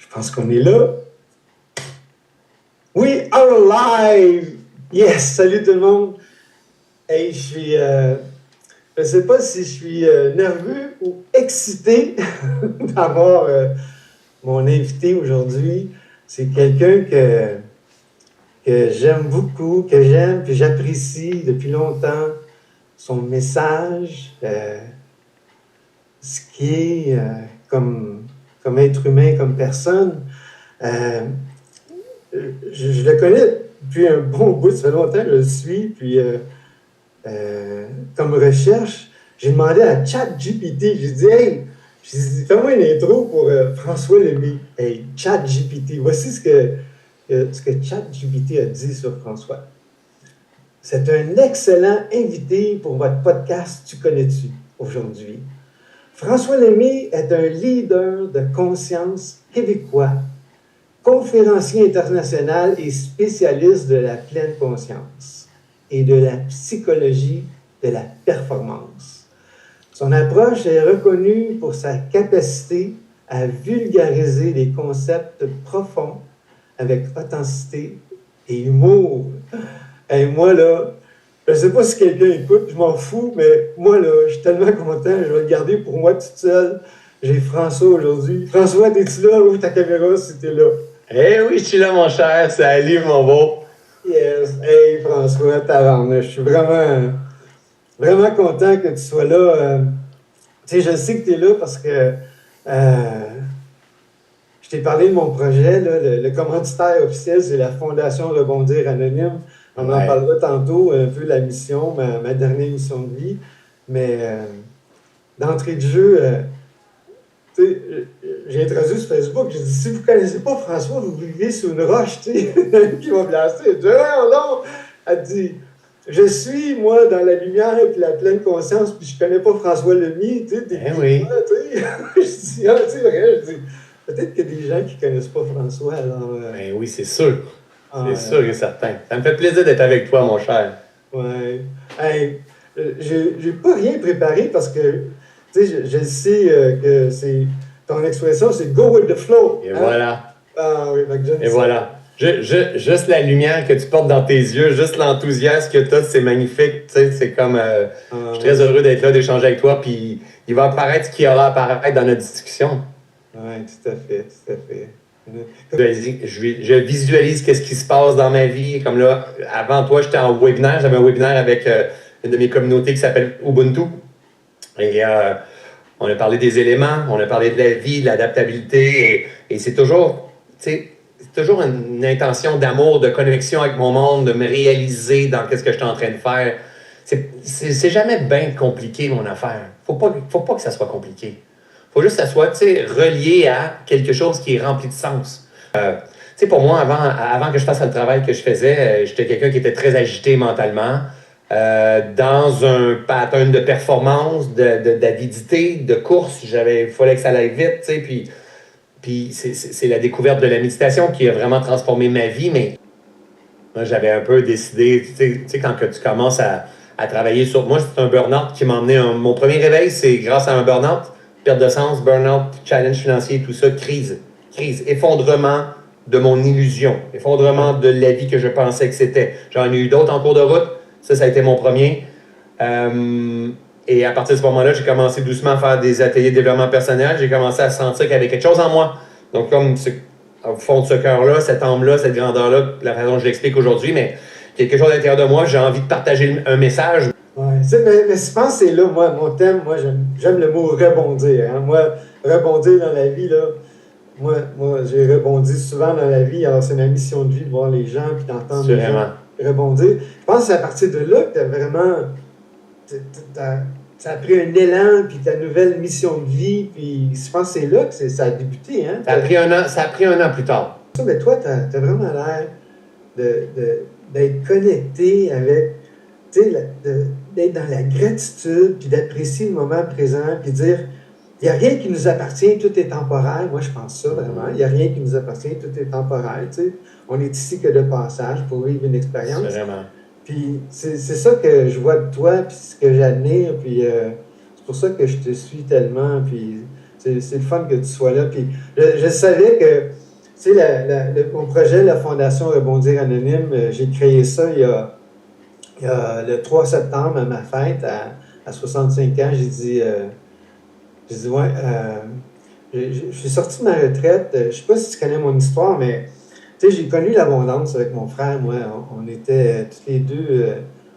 Je pense qu'on est là. We are alive! Yes! Salut tout le monde! Hey, je sais pas si je suis nerveux ou excité d'avoir mon invité aujourd'hui. C'est quelqu'un que j'aime beaucoup, que j'aime, que j'apprécie depuis longtemps. Son message, ce qui est comme être humain, comme personne. Je le connais depuis un bon bout, ça fait longtemps que je le suis, puis comme recherche, j'ai demandé à ChatGPT, j'ai dit « Hey, fais-moi une intro pour François Lemay. » Hey, ChatGPT, voici ce que ChatGPT a dit sur François. C'est un excellent invité pour votre podcast Tu connais-tu aujourd'hui. François Lemay est un leader de conscience québécois, conférencier international et spécialiste de la pleine conscience et de la psychologie de la performance. Son approche est reconnue pour sa capacité à vulgariser les concepts profonds avec authenticité et humour. Et moi, là, je ne sais pas si quelqu'un écoute, je m'en fous, mais moi, là, je suis tellement content, je vais le garder pour moi toute seule. J'ai François aujourd'hui. François, es-tu là? Ouvre ta caméra si t'es là. Eh oui, je suis là, mon cher. Salut, mon beau. Yes. Hey, François, tabarnak. Je suis vraiment content que tu sois là. Tu sais, je sais que tu es là parce que je t'ai parlé de mon projet. Là, le commanditaire officiel, c'est la Fondation Rebondir Anonyme. On en parlera tantôt, un peu la mission, ma dernière mission de vie. Mais d'entrée de jeu, tu sais, j'ai introduit sur Facebook, j'ai dit, si vous ne connaissez pas François, vous vivez sur une roche, tu sais, qui va blasser. Elle dit, non. Elle dit, je suis, moi, dans la lumière et la pleine conscience, puis je ne connais pas François Lemay, tu sais. Oui. Je dis, c'est vrai, je dis, peut-être qu'il y a des gens qui ne connaissent pas François, alors... Ben oui, c'est sûr. C'est sûr et certain. Ça me fait plaisir d'être avec toi, mon cher. Ouais. Hey, j'ai pas rien préparé parce que, tu sais, je sais que c'est... Ton expression, c'est « go with the flow ». Et voilà. Ah oui, et voilà. Juste la lumière que tu portes dans tes yeux, juste l'enthousiasme que tu as, c'est magnifique. Tu sais, c'est comme... je suis très heureux d'être là, d'échanger avec toi, puis il va apparaître ce qui aura à apparaître dans notre discussion. Oui, tout à fait. Je visualise qu'est-ce qui se passe dans ma vie. Comme là, avant toi, j'étais en webinaire. J'avais un webinaire avec une de mes communautés qui s'appelle Ubuntu. Et on a parlé des éléments, on a parlé de la vie, de l'adaptabilité. Et c'est toujours, une intention d'amour, de connexion avec mon monde, de me réaliser dans qu'est-ce que je suis en train de faire. C'est jamais bien compliqué, mon affaire. Faut pas que ça soit compliqué. Faut juste que ça soit relié à quelque chose qui est rempli de sens. Pour moi, avant que je fasse le travail que je faisais, j'étais quelqu'un qui était très agité mentalement, dans un pattern de performance, d'avidité, de course. Il fallait que ça aille vite, puis c'est la découverte de la méditation qui a vraiment transformé ma vie, mais moi, j'avais un peu décidé, quand que tu commences à travailler sur... Moi, c'est un burn-out qui m'a emmené... Mon premier réveil, c'est grâce à un burn-out. Perte de sens, burn-out, challenge financier, tout ça, crise, effondrement de mon illusion, effondrement de la vie que je pensais que c'était. J'en ai eu d'autres en cours de route, ça a été mon premier. Et à partir de ce moment-là, j'ai commencé doucement à faire des ateliers de développement personnel, j'ai commencé à sentir qu'il y avait quelque chose en moi. Donc comme au fond de ce cœur-là, cette âme-là, cette grandeur-là, la façon dont je l'explique aujourd'hui, mais quelque chose à l'intérieur de moi, j'ai envie de partager un message. Oui, mais je pense que c'est là, moi, mon thème, moi, j'aime le mot rebondir. Hein. Moi, rebondir dans la vie, là, moi j'ai rebondi souvent dans la vie. Alors, c'est ma mission de vie de voir les gens puis d'entendre les gens rebondir. Je pense que c'est à partir de là que tu as vraiment... Ça a pris un élan, puis ta nouvelle mission de vie, puis je pense que c'est là que ça a débuté. Hein? Ça a pris un an plus tard. Mais toi, tu as vraiment l'air d'être connecté avec... d'être dans la gratitude, puis d'apprécier le moment présent, puis dire, il n'y a rien qui nous appartient, tout est temporaire. Moi, je pense ça vraiment. Il n'y a rien qui nous appartient, tout est temporaire. T'sais. On est ici que de passage pour vivre une expérience. Vraiment. Puis c'est ça que je vois de toi, puis ce que j'admire, puis c'est pour ça que je te suis tellement, puis C'est le fun que tu sois là. Puis je savais que, tu sais, mon projet, la Fondation Rebondir Anonyme, j'ai créé ça il y a le 3 septembre à ma fête, à 65 ans. J'ai dit ouais, je suis sorti de ma retraite. Je sais pas si tu connais mon histoire, mais tu sais, j'ai connu l'abondance avec mon frère. Moi, on était tous les deux.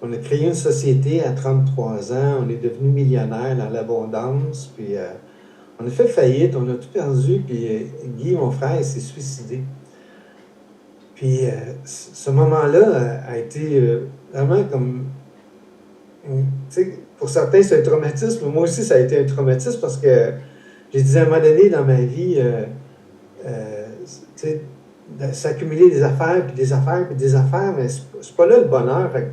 On a créé une société à 33 ans. On est devenus millionnaires dans l'abondance. Puis on a fait faillite, on a tout perdu. Puis Guy, mon frère, il s'est suicidé. Puis ce moment-là a été vraiment comme. Tu sais, pour certains, c'est un traumatisme. Moi aussi, ça a été un traumatisme parce que j'ai dit à un moment donné dans ma vie, tu sais, s'accumuler des affaires, puis des affaires, puis des affaires, mais c'est pas là le bonheur. Fait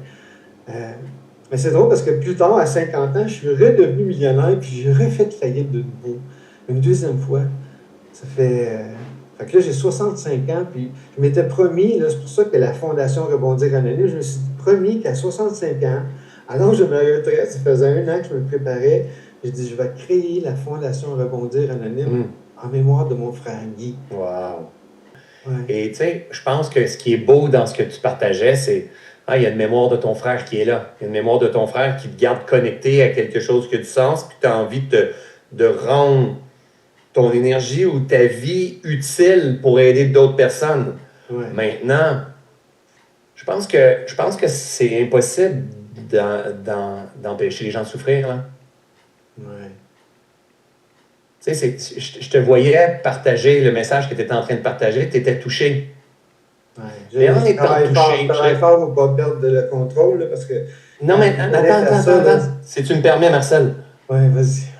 mais c'est drôle parce que plus tard, à 50 ans, je suis redevenu millionnaire, puis j'ai refait faillite de nouveau, une deuxième fois. Ça fait. Fait que là, j'ai 65 ans, puis je m'étais promis, là, c'est pour ça que la Fondation Rebondir Anonyme, je me suis promis qu'à 65 ans, alors je me retraite, ça faisait 1 an que je me préparais, j'ai dit, je vais créer la Fondation Rebondir Anonyme en mémoire de mon frère Guy. Wow! Ouais. Et tu sais, je pense que ce qui est beau dans ce que tu partageais, c'est il y a une mémoire de ton frère qui est là. Il y a une mémoire de ton frère qui te garde connecté à quelque chose qui a du sens, puis tu as envie de rendre ton énergie ou ta vie utile pour aider d'autres personnes. Ouais. Maintenant, je pense que c'est impossible d'empêcher les gens de souffrir. Là. Ouais. Tu sais, je te voyais partager le message que tu étais en train de partager, tu étais touché. Ouais. Mais en étant touché, je travaille fort pour ne pas perdre le contrôle, là, parce que... Non, mais attends. Si tu me permets, Marcel. Oui, vas-y.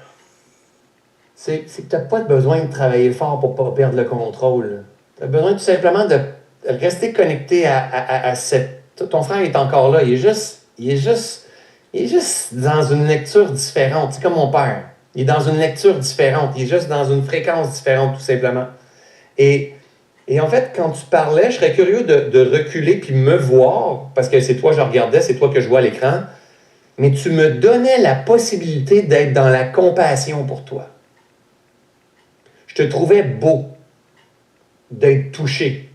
C'est que tu n'as pas besoin de travailler fort pour ne pas perdre le contrôle. Tu as besoin tout simplement de rester connecté à cette... Ton frère est encore là. Il est juste dans une lecture différente. C'est comme mon père. Il est dans une lecture différente. Il est juste dans une fréquence différente, tout simplement. Et en fait, quand tu parlais, je serais curieux de reculer puis me voir, parce que c'est toi que je regardais, c'est toi que je vois à l'écran, mais tu me donnais la possibilité d'être dans la compassion pour toi. Je te trouvais beau d'être touché.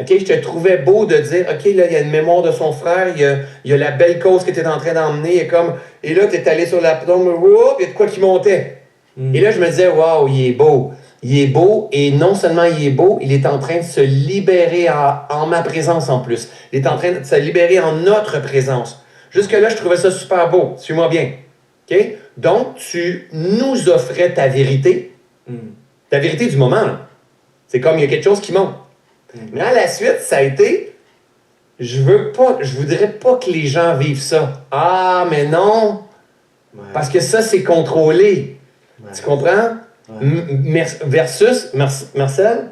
Okay? Je te trouvais beau de dire, OK, là, il y a une mémoire de son frère, il y a la belle cause que tu es en train d'emmener, et là, tu es allé sur la tombe, il y a de quoi qui montait. Et là, je me disais, waouh, il est beau. Il est beau, et non seulement il est beau, il est en train de se libérer en ma présence en plus. Il est en train de se libérer en notre présence. Jusque-là, je trouvais ça super beau. Suis-moi bien. Okay? Donc, tu nous offrais ta vérité. Ta vérité du moment. Là. C'est comme il y a quelque chose qui monte. Mais à la suite, ça a été, je voudrais pas que les gens vivent ça. Ah, mais non. Ouais. Parce que ça, c'est contrôlé. Ouais. Tu comprends? Ouais. Versus, Marcel,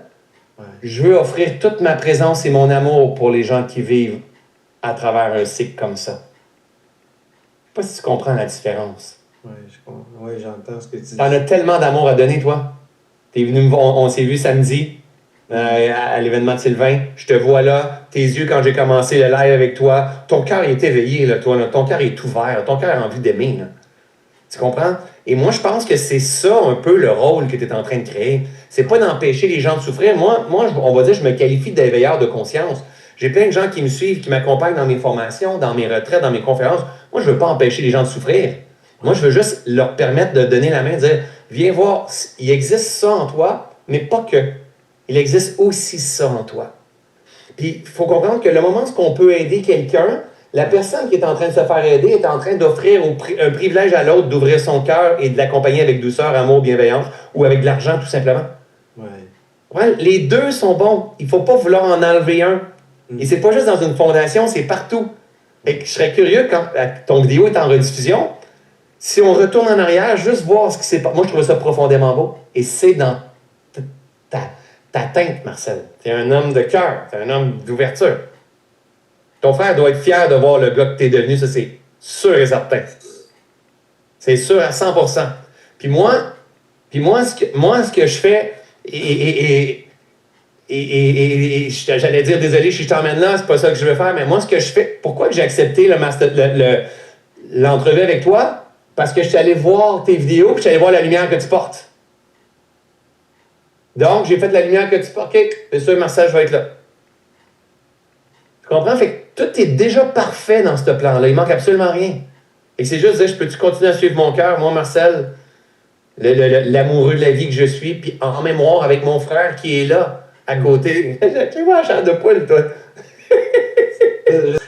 je veux offrir toute ma présence et mon amour pour les gens qui vivent à travers un cycle comme ça. Je sais pas si tu comprends la différence. Oui, je comprends. Oui, j'entends ce que tu dis. T'en as tellement d'amour à donner, toi. T'es venu on s'est vu samedi à l'événement de Sylvain. Je te vois là, tes yeux quand j'ai commencé le live avec toi. Ton cœur est éveillé, là, toi. Là. Ton cœur est ouvert. Ton cœur a envie d'aimer. Là. Tu comprends? Et moi, je pense que c'est ça un peu le rôle que tu es en train de créer. C'est pas d'empêcher les gens de souffrir. Moi, on va dire, je me qualifie d'éveilleur de conscience. J'ai plein de gens qui me suivent, qui m'accompagnent dans mes formations, dans mes retraites, dans mes conférences. Moi, je veux pas empêcher les gens de souffrir. Moi, je veux juste leur permettre de donner la main, de dire, viens voir, il existe ça en toi, mais pas que. Il existe aussi ça en toi. Puis, il faut comprendre que le moment où on peut aider quelqu'un, la personne qui est en train de se faire aider est en train d'offrir un privilège à l'autre d'ouvrir son cœur et de l'accompagner avec douceur, amour, bienveillance ou avec de l'argent, tout simplement. Ouais, les deux sont bons. Il ne faut pas vouloir en enlever un. Et c'est pas juste dans une fondation, c'est partout. Et je serais curieux, quand ton vidéo est en rediffusion, si on retourne en arrière, juste voir ce qui s'est passé. Moi, je trouve ça profondément beau. Et c'est dans ta teinte, Marcel. Tu es un homme de cœur, tu es un homme d'ouverture. Ton frère doit être fier de voir le gars que tu es devenu, ça c'est sûr et certain. C'est sûr à 100%. Puis moi, ce que je fais, j'allais dire, désolé, je t'emmène là, c'est pas ça que je veux faire, mais moi, ce que je fais, pourquoi j'ai accepté l'entrevue avec toi? Parce que je suis allé voir tes vidéos, puis je suis allé voir la lumière que tu portes. Donc, j'ai fait la lumière que tu peux. OK, c'est sûr, Marcel, je vais être là. Tu comprends? Fait que tout est déjà parfait dans ce plan-là. Il manque absolument rien. Et c'est juste de dire, je peux-tu continuer à suivre mon cœur? Moi, Marcel, l'amoureux de la vie que je suis, puis en mémoire avec mon frère qui est là, à côté. Tu vois, chair de poule, toi.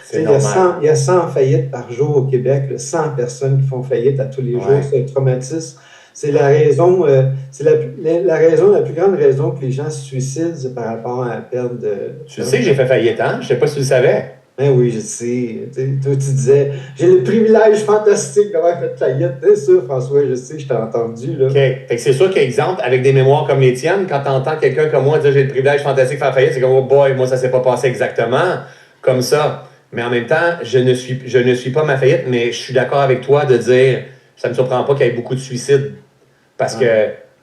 C'est normal. Il y a 100 faillites par jour au Québec, là, 100 personnes qui font faillite à tous les jours. C'est un traumatisme. C'est la raison, la raison, la plus grande raison que les gens se suicident, c'est par rapport à la perte de. Tu sais que j'ai fait faillite, hein? Je sais pas si tu le savais. Ben oui, je sais. Toi, tu disais, j'ai le privilège fantastique d'avoir fait faillite. C'est sûr, François, je sais, je t'ai entendu. Là. OK. Fait que c'est sûr qu'exemple, avec des mémoires comme les tiennes, quand tu entends quelqu'un comme moi dire j'ai le privilège fantastique de faire faillite, c'est comme, oh boy, moi, ça s'est pas passé exactement comme ça. Mais en même temps, je ne suis pas ma faillite, mais je suis d'accord avec toi de dire, ça ne me surprend pas qu'il y ait beaucoup de suicides.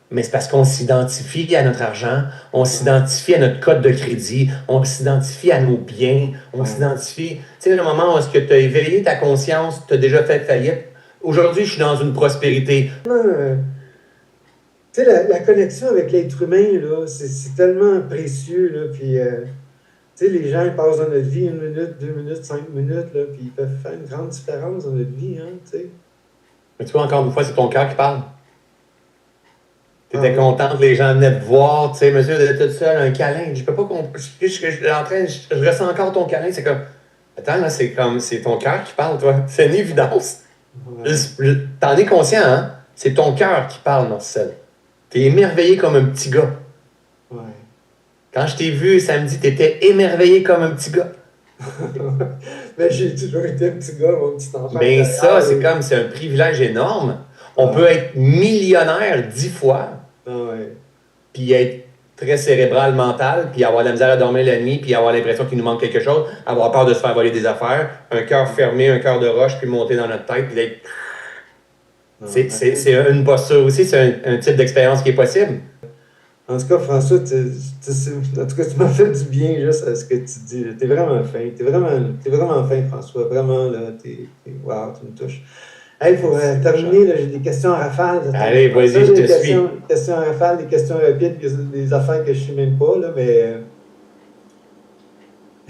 Mais c'est parce qu'on s'identifie à notre argent, on s'identifie à notre code de crédit, on s'identifie à nos biens, on s'identifie. Tu sais, le moment où est-ce que tu as éveillé ta conscience, tu as déjà fait faillite. Aujourd'hui, je suis dans une prospérité. Tu sais, la connexion avec l'être humain, là, c'est tellement précieux, là, puis, tu sais, les gens ils passent dans notre vie 1 minute, 2 minutes, 5 minutes, là, puis ils peuvent faire une grande différence dans notre vie, hein, tu sais. Mais tu vois, encore une fois, c'est ton cœur qui parle. Tu étais contente, les gens venaient te voir, tu sais, monsieur, d'être tout seul, un câlin. Je peux pas comprendre. Je ressens encore ton câlin. C'est comme, attends, là, c'est ton cœur qui parle, toi. C'est une évidence. T'en es conscient, hein? C'est ton cœur qui parle, Marcel. T'es émerveillé comme un petit gars. Ouais. Quand je t'ai vu samedi, t'étais émerveillé comme un petit gars. Mais j'ai toujours été un petit gars, mon petit enfant. Mais ça, c'est un privilège énorme. On peut être millionnaire 10 fois, puis être très cérébral, mental, puis avoir de la misère à dormir la nuit, puis avoir l'impression qu'il nous manque quelque chose, avoir peur de se faire voler des affaires, un cœur fermé, un cœur de roche, puis monter dans notre tête, puis d'être... C'est une posture aussi, c'est un type d'expérience qui est possible. En tout cas, François, tu m'as fait du bien juste à ce que tu dis. T'es vraiment fin. T'es vraiment fin, François. Vraiment, là, wow, tu me touches. Hey, pour terminer, là, j'ai des questions à rafale. Allez, vas-y, je te suis. Des questions à rafale, des questions rapides, des affaires que je ne sais même pas, là, mais...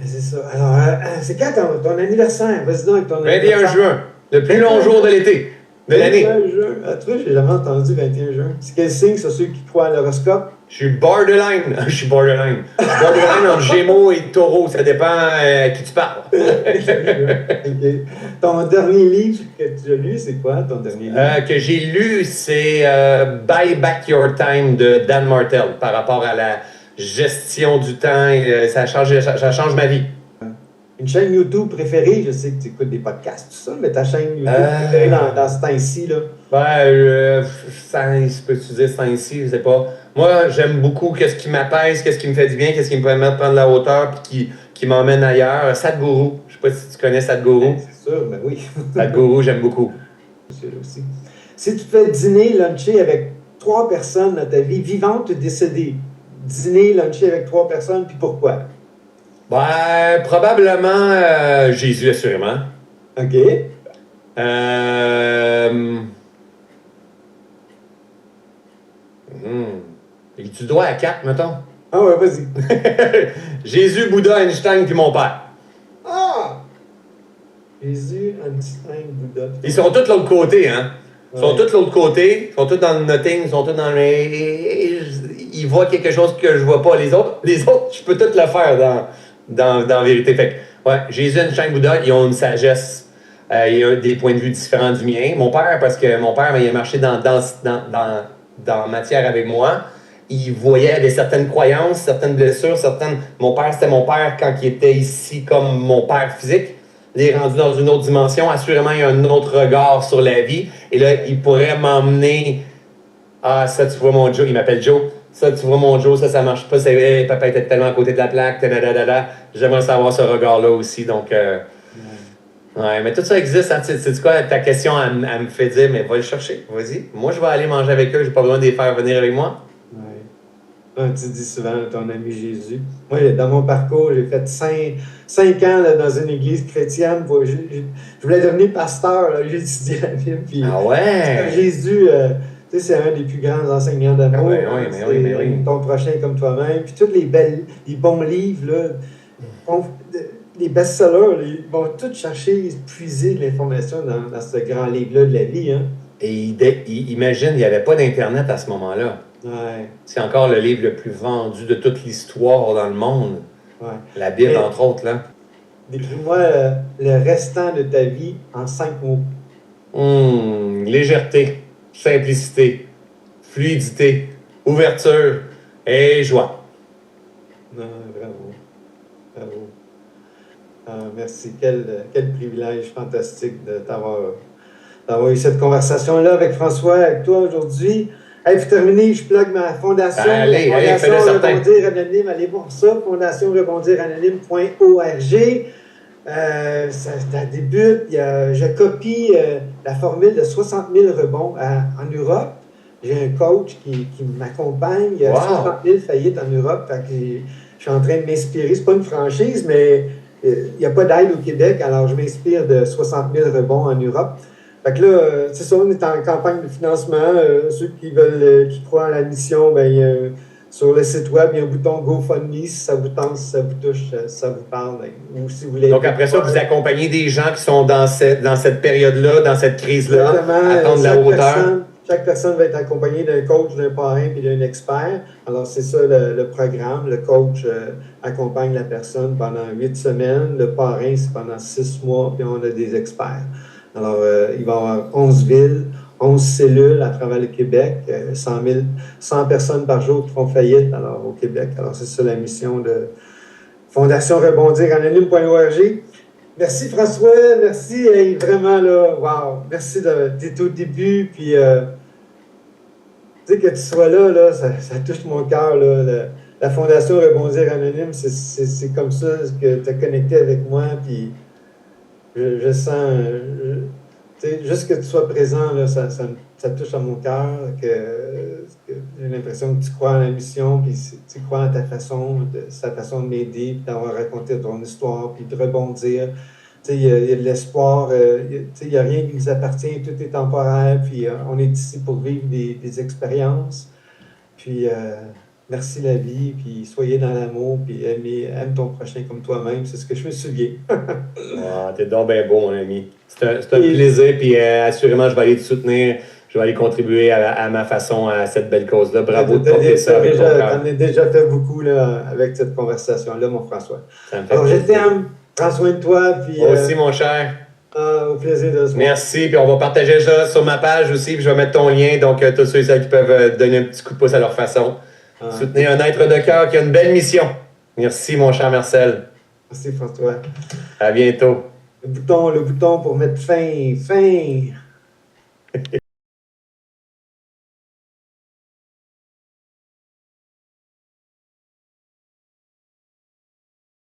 c'est ça. Alors, c'est quand ton anniversaire? Vas-y donc avec ton anniversaire. 21 juin, le plus long jour de l'été, de l'année. 21 juin. Ah, tu vois, j'ai jamais entendu 21 juin. C'est quel signe, c'est ceux qui croient à l'horoscope? Je suis borderline. Je suis borderline entre Gémeaux et Taureau. Ça dépend à qui tu parles. Okay. Ton dernier livre que tu as lu, c'est quoi ton dernier livre? Que j'ai lu, c'est Buy Back Your Time de Dan Martell par rapport à la gestion du temps. Ça change ma vie. Une chaîne YouTube préférée? Je sais que tu écoutes des podcasts, tout ça, mais ta chaîne YouTube préférée dans ce temps-ci, là? Peux-tu dire ce temps-ci? Je sais pas. Moi, j'aime beaucoup qu'est-ce qui m'apaise, qu'est-ce qui me fait du bien, qu'est-ce qui me permet de prendre la hauteur puis qui m'emmène ailleurs. Sadhguru. Je sais pas si tu connais Sadhguru. C'est sûr, mais oui. Sadhguru, j'aime beaucoup. Aussi. Si tu fais dîner, luncher avec 3 personnes dans ta vie, vivantes ou décédées, dîner, luncher avec 3 personnes, puis pourquoi? Probablement Jésus, assurément. OK. Tu dois à 4, mettons. Ah ouais, vas-y. Jésus, Bouddha, Einstein, puis mon père. Ah! Jésus, Einstein, Bouddha. Ils sont tous de l'autre côté, hein? Ils sont tous de l'autre côté, ils sont tous dans le nothing, ils sont tous dans le... Ils voient quelque chose que je vois pas. Les autres, je peux tout le faire dans la vérité. Fait que, ouais, Jésus, Einstein, Bouddha, ils ont une sagesse. Ils ont des points de vue différents du mien. Mon père, parce que mon père, il a marché dans matière avec moi. Il voyait des certaines croyances, certaines blessures, Mon père, c'était mon père quand il était ici comme mon père physique. Il est rendu dans une autre dimension. Assurément, il y a un autre regard sur la vie. Et là, il pourrait m'emmener... Ah, ça, tu vois mon Joe. Il m'appelle Joe. Ça, tu vois mon Joe, ça marche pas. C'est papa était tellement à côté de la plaque. J'aimerais savoir ce regard-là aussi. Donc, ouais, mais tout ça existe. Hein. Tu sais quoi, ta question, elle me fait dire, mais va le chercher. Vas-y. Moi, je vais aller manger avec eux. J'ai pas besoin de les faire venir avec moi. Tu dis souvent ton ami Jésus. Moi, dans mon parcours, j'ai fait 5 ans là, dans une église chrétienne. Je voulais devenir pasteur. J'ai étudié la Bible. Puis, ah ouais? Jésus, Tu sais, c'est un des plus grands enseignants d'amour. Oui. Ton prochain comme toi-même. Puis tous les bons livres, là, les best-sellers, ils vont tous chercher, puiser l'information dans ce grand livre-là de la vie. Hein? Et imagine, il n'y avait pas d'Internet à ce moment-là. Ouais. C'est encore le livre le plus vendu de toute l'histoire dans le monde. Ouais. La Bible, entre autres, là. Décris-moi le restant de ta vie en 5 mots. Légèreté, simplicité, fluidité, ouverture et joie. Non, bravo. Bravo. Merci. Quel privilège fantastique de d'avoir eu cette conversation-là avec François, avec toi aujourd'hui. Hey, pour terminer, je plug ma fondation. Allez, Fondation fais-le certain. Rebondir Anonyme. Allez voir ça, fondationrebondiranonyme.org. Ça débute. Je copie la formule de 60 000 rebonds en Europe. J'ai un coach qui m'accompagne. Il y a 60 000 faillites en Europe. Fait que je suis en train de m'inspirer. C'est pas une franchise, mais il n'y a pas d'aide au Québec. Alors, je m'inspire de 60 000 rebonds en Europe. Fait que là, c'est ça, on est en campagne de financement. Ceux qui veulent, qui croient à la mission, ben, sur le site web, il y a un bouton GoFundMe. Si ça vous tente, si ça vous touche, si ça vous parle. Ben, ou si vous voulez. Donc après ça, vous accompagnez des gens qui sont dans cette période-là, dans cette crise-là, à prendre la hauteur. Chaque personne va être accompagnée d'un coach, d'un parrain et d'un expert. Alors, c'est ça le programme. Le coach accompagne la personne pendant 8 semaines. Le parrain, c'est pendant 6 mois, puis on a des experts. Alors, il va y avoir 11 villes, 11 cellules à travers le Québec, 100 personnes par jour qui font faillite au Québec. Alors, c'est ça la mission de Fondation Rebondir Anonyme.org. Merci François, merci, hey, vraiment là, wow, merci d'être au début, puis tu sais que tu sois là, ça touche mon cœur, là, la Fondation Rebondir Anonyme, c'est comme ça que tu as connecté avec moi, puis je sens, tu sais, juste que tu sois présent, là, ça touche à mon cœur, que j'ai l'impression que tu crois en la mission, puis tu crois en sa façon de m'aider, puis d'avoir raconté ton histoire, puis de rebondir. Tu sais, il y a de l'espoir, il n'y a rien qui nous appartient, tout est temporaire, puis on est ici pour vivre des expériences. Puis merci la vie, puis soyez dans l'amour, puis aime ton prochain comme toi-même, c'est ce que je me souviens. T'es donc bien beau, mon ami. C'est un plaisir, puis assurément, je vais aller te soutenir. Je vais aller contribuer à ma façon à cette belle cause-là. Bravo de porter ça avec ton cœur. J'en ai déjà fait beaucoup là, avec cette conversation-là, mon François. Ça me fait Alors, plaisir. je t'aime. Prends soin de toi. Puis, Moi aussi, mon cher. Au plaisir de se voir. Merci. Puis on va partager ça sur ma page aussi. Puis je vais mettre ton lien. Donc, tous ceux et celles qui peuvent donner un petit coup de pouce à leur façon. Soutenir un être de cœur qui a une belle mission. Merci, mon cher Marcel. Merci, François. À bientôt. Le bouton pour mettre fin.